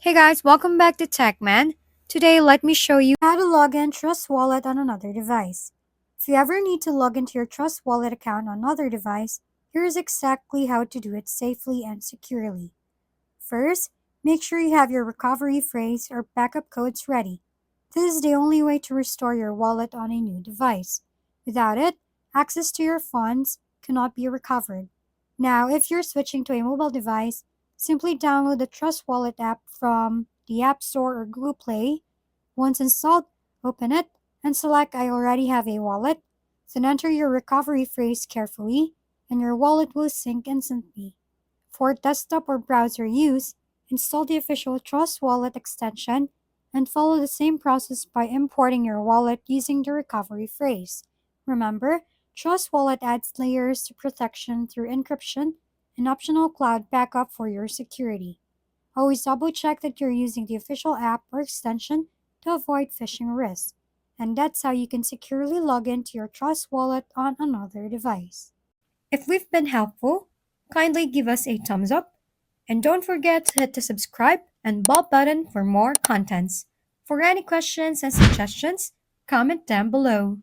Hey guys, welcome back to TechMan. Today, let me show you how to log in Trust Wallet on another device. If you ever need to log into your Trust Wallet account on another device, here's exactly how to do it safely and securely. First, make sure you have your recovery phrase or backup codes ready. This is the only way to restore your wallet on a new device. Without it, access to your funds cannot be recovered. Now, if you're switching to a mobile device, simply download the Trust Wallet app from the App Store or Google Play. Once installed, open it and select I already have a wallet. Then enter your recovery phrase carefully, and your wallet will sync instantly. For desktop or browser use, install the official Trust Wallet extension and follow the same process by importing your wallet using the recovery phrase. Remember, Trust Wallet adds layers to protection through encryption and optional cloud backup for your security. Always double check that you're using the official app or extension to avoid phishing risks. And that's how you can securely log into your Trust Wallet on another device. If we've been helpful, kindly give us a thumbs up and don't forget to hit the subscribe and bell button for more contents. For any questions and suggestions, comment down below.